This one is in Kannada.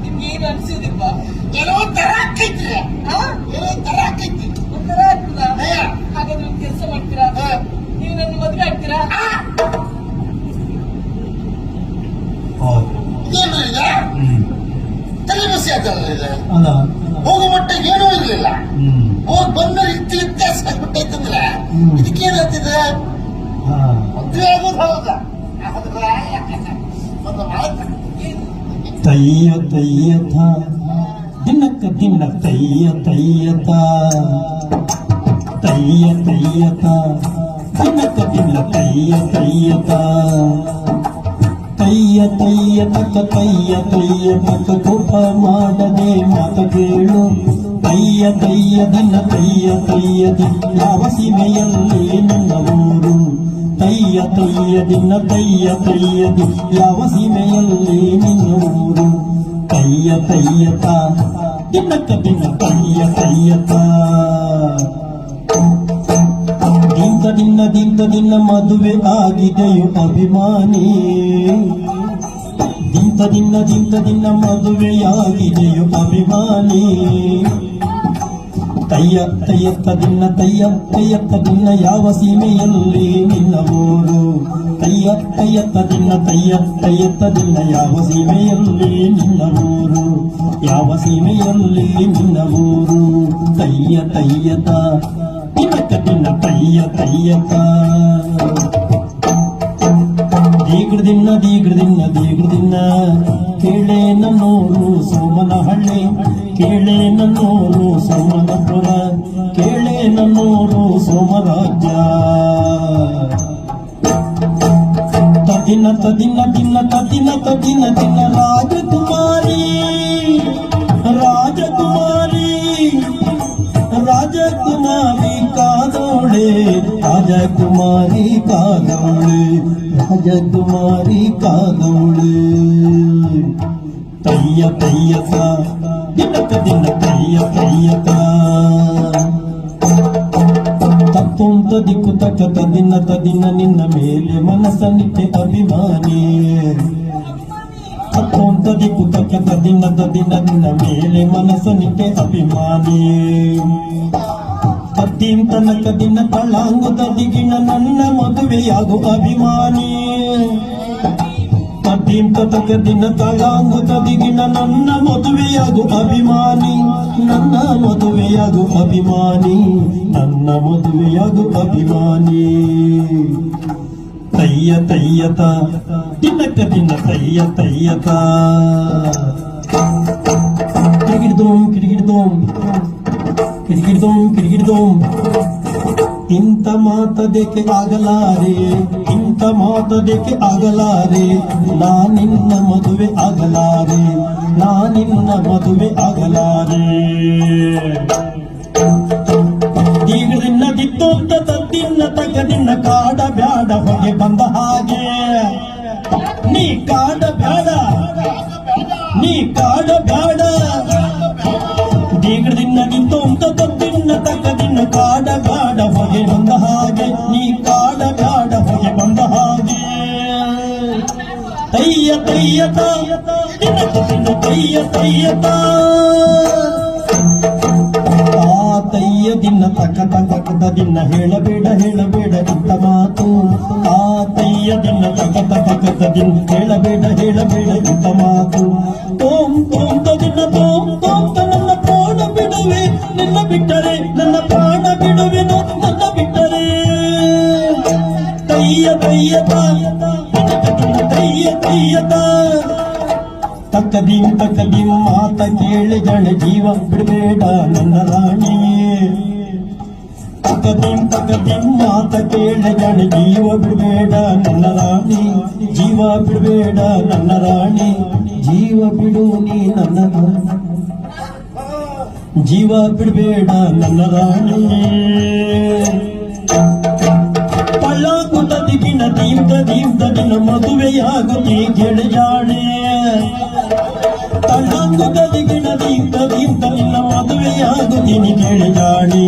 ನಿಮ್ಗೆ ಏನು ಅನ್ಸಿದಿಪ್ಪ? ಏನೋ ತರ ಆಕೈತಿ, ಏನೋ ತರ ಆಕೈತಿ. ಒಂಥರ ಆಗ್ತದ? ಹಾಗಾದ್ರೆ ಒಂದು ಕೆಲಸ ಮಾಡ್ತೀರಾ? ನೀವು ನನ್ನ ಮದುವೆ ಆಗ್ತೀರಾ? ಏನು ಈಗ ತಲೆ ಬಿಸಿ ಆಯ್ತಲ್ಲ. ಹೋಗೋ ಮಟ್ಟಿಗೆ ಏನೂ ಇರ್ಲಿಲ್ಲ. ಹೋಗಿ ಬಂದ ಇತಿಹಾಸ ಆಗ್ಬಿಟ್ಟೈತಂದ್ರೆ ಇದಕ್ಕೇನ್ ಹೇಳ್ತಿದೆ? ಮದುವೆ ಆಗೋದು ಹೌದ? ತಯ್ಯ ತಯ್ಯತ ದಿನಕ್ಕ ದಿನ ತಯ್ಯ ತಯ್ಯತ ತಯ್ಯ ತಯ್ಯತ ದಿನಕ್ಕ ದಿನ ತಯ್ಯ ತಯ್ಯತ ತಯ್ಯ ತಯ್ಯ ತಕ್ಕ ತಯ್ಯ ತಯ್ಯ ತಕ್ಕ ಕೋಪ ಮಾಡದೆ ಮಾತ ಕೇಳು. ತಯ್ಯ ತಯ್ಯ ದಿನ ತಯ್ಯ ತಯ್ಯ ದಿನ ಯಾವ ಸೀಮೆಯಲ್ಲಿ ನನ್ನ ಊರು. ತಯ್ಯ ತಯ್ಯ ದಿನ ತಯ್ಯ ತಯ್ಯ ದಿನ ಯಾವ ಸೀಮೆಯಲ್ಲಿ ನಿನ್ನ ಊರು. ತಯ್ಯ ತಯ್ಯತ ದಿನಕ್ಕ ದಿನ ತಯ್ಯ ತಯ್ಯತ ದಿಂತ ದಿನ ಮದುವೆ ಆಗಿದೆಯು ಅಭಿಮಾನಿ. ದಿಂತ ದಿನ ಮದುವೆಯಾಗಿದೆಯು ಅಭಿಮಾನಿ. ತಯ್ಯ ತಯ್ಯತ್ತ ದಿನ ಯಾವ ಸೀಮೆಯಲ್ಲಿ ನಿನ್ನ ಊರು. ತಯ್ಯ ತಯ್ಯತ್ತ ದಿನ ಯಾವ ಸೀಮೆಯಲ್ಲಿ ನಿನ್ನ ಊರು. ಯಾವ ಸೀಮೆಯಲ್ಲಿ ನಿನ್ನ ಊರು. ತಯ್ಯ ತಯ್ಯತ ದಿನಕ್ಕ ದಿನ ತಯ್ಯ ತಯ್ಯತ ದೀಗ್ರ ದಿನ ಕೇಳೆ ನನ್ನೂರು ಸೋಮನಹಳ್ಳಿ. ಕೇಳೆ ನನ್ನೂರು ಸೋಮನಪುರ. ಕೇಳೆ ನನ್ನೂರು ಸೋಮರಾಜ್ಯ. ತದಿನ ರಾಜಕುಮಾರಿ ರಾಜಕುಮಾರಿ ರಾಜಕುಮಾರಿ ಕಾದೋಳೆ. ರಾಜಕುಮಾರಿ ಕಾದೋಳೆ. ರಾಜಕುಮಾರಿ ಕಾದೋಳೆ. ತಯ್ಯ ತಯ್ಯತ ದಿನಕ್ಕ ದಿನ ತಯ್ಯ ತಯ್ಯತ ತತ್ತೊಂತ ದಿಕ್ಕು ತಕ್ಕ ತದಿನ ನಿನ್ನ ಮೇಲೆ ಮನಸ್ಸನ್ನಿಟ್ಟೆ ಅಭಿಮಾನಿ. ತತ್ತೊಂತ ದಿಕ್ಕು ತಕ್ಕ ತದಿನ ನಿನ್ನ ಮೇಲೆ ಮನಸ್ಸನ್ನಿಟ್ಟೆ ಅಭಿಮಾನಿ. ತದ್ದಿನ ತನಕ ದಿನ ತಳಾಂಗುದ ದಿಗಿಣ ನನ್ನ ಮದುವೆಯಾಗು ಅಭಿಮಾನಿ. ತದ್ದಿನ ತನಕ ದಿನ ತಳಾಂಗುದ ದಿಗಿಣ ನನ್ನ ಮದುವೆಯಾಗು ಅಭಿಮಾನಿ. ನನ್ನ ಮದುವೆಯಾಗು ಅಭಿಮಾನಿ. ನನ್ನ ಮದುವೆಯಾಗು ಅಭಿಮಾನಿ. ತಯ್ಯ ತಯ್ಯತ ದಿನಕ್ಕ ದಿನ ತಯ್ಯ ತಯ್ಯತ ಕಿಡಿಗಿಡ್ದೋಂ ಇಂಥ ಮಾತದಕ್ಕೆ ಆಗಲಾರೆ. ಇಂಥ ಮಾತದಕ್ಕೆ ಆಗಲಾರೆ. ನಾನಿನ್ನ ಮದುವೆ ಆಗಲಾರೆ. ನಾನಿನ್ನ ಮದುವೆ ಆಗಲಾರೆ. ದೀಗದಿನ್ನ ದಿತ್ತೋಂತ ತದ್ದಿನ್ನ ತಗದಿನ್ನ ಕಾಡ ಬ್ಯಾಡ ಹೊಗೆ ಬಂದ ಹಾಗೆ. ನೀ ಕಾಡ ಬ್ಯಾಡ ನೀ ಕಾಡ ಬ್ಯಾಡ. ದೀಗದಿನ್ನ ದಿತ್ತೋಂತ ತದ್ದಿನ್ನ ತಗದಿನ್ನ ಕಾಡ ಬ್ಯಾಡ ಹೊಗೆ ಬಂದ ಹಾಗೆ. ನೀ ಕಾಡ ಬ್ಯಾಡ ಹೊಗೆ ಬಂದ ಹಾಗೆ. ತಯ್ಯ ತಯ್ಯತ ದಿನಕ್ಕ ದಿನ ತಯ್ಯ ತಯ್ಯತ ತಯ್ಯ ದಿನ ತಕ್ಕ ದಿನ ಹೇಳಬೇಡ ಇಂಥ ಮಾತು. ಆ ತಯ್ಯ ದಿನ ತಕ್ಕ ದಿನ ಹೇಳಬೇಡ ಇಂಥ ಮಾತು. ತೋಂ ತದಿನ ನನ್ನ ಪ್ರಾಣ ಬಿಡುವೆ ನಿನ್ನ ಬಿಟ್ಟರೆ. ನನ್ನ ಪ್ರಾಣ ಬಿಡುವೆನು ನನ್ನ ಬಿಟ್ಟರೆ. ತಯ್ಯ ತಯ್ಯತ ತಯ್ಯ ತಯ್ಯತ ತಕ್ಕದಿಂ ಮಾತ ಕೇಳಿ ಜನ ಜೀವ ಬಿಡಬೇಡ ನನ್ನ ರಾಣಿಯೇ. ತಕ್ಕದಿಂ ಮಾತ ಕೇಳಿ ಜನ ಜೀವ ಬಿಡಬೇಡ ನನ್ನ ರಾಣಿ. ಜೀವ ಬಿಡಬೇಡ ನನ್ನ ರಾಣಿ. ಜೀವ ಬಿಡು ನೀ ನನ್ನ ಜೀವ ಬಿಡಬೇಡ ನನ್ನ ರಾಣಿ. ಪಳ್ಳಾಕುಟ ದಿಗಿನ ದೀಪ್ತ ದಿನ ಮದುವೆಯಾಗುತ್ತೀ ಗೆಳೆಯಾಣೆ. ತಳ್ಳಾಂಗುದ ದಿಗಿನ ದೀಪ್ತ ನಿನ್ನ ಮದುವೆಯಾಗುತ್ತೀನಿ ಗೆಳೆಯಾಣಿ.